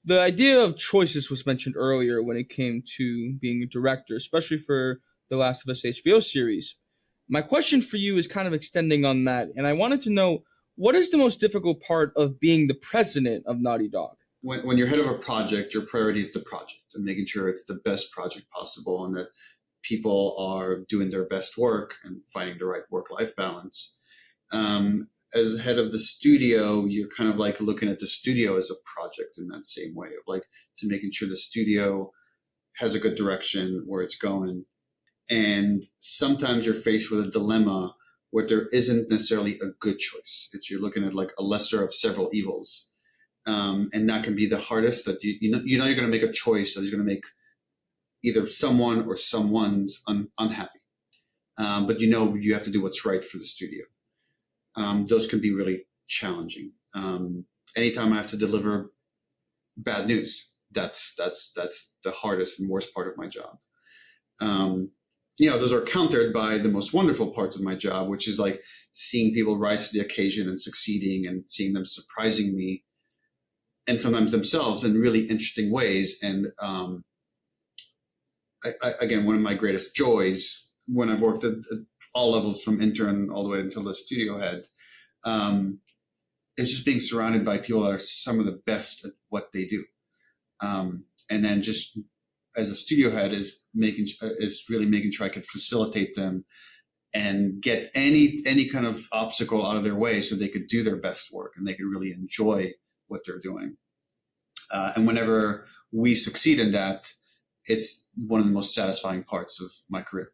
The idea of choices was mentioned earlier when it came to being a director, especially for the Last of Us HBO series. My question for you is kind of extending on that, and I wanted to know, what is the most difficult part of being the president of Naughty Dog? When you're head of a project, your priority is the project and making sure it's the best project possible and that people are doing their best work and finding the right work-life balance. As head of the studio, you're kind of like looking at the studio as a project in that same way of like to making sure the studio has a good direction where it's going. And sometimes you're faced with a dilemma where there isn't necessarily a good choice. You're looking at like a lesser of several evils. And that can be the hardest, that you know you're going to make a choice that is going to make either someone or someone's unhappy. But you have to do what's right for the studio. Those can be really challenging. Anytime I have to deliver bad news, that's the hardest and worst part of my job. Those are countered by the most wonderful parts of my job, which is like seeing people rise to the occasion and succeeding and seeing them surprising me and sometimes themselves in really interesting ways. And again, one of my greatest joys when I've worked at all levels from intern all the way until the studio head, is just being surrounded by people that are some of the best at what they do. And then just as a studio head is really making sure I can facilitate them and get any kind of obstacle out of their way so they could do their best work and they could really enjoy what they're doing. And whenever we succeed in that, it's one of the most satisfying parts of my career.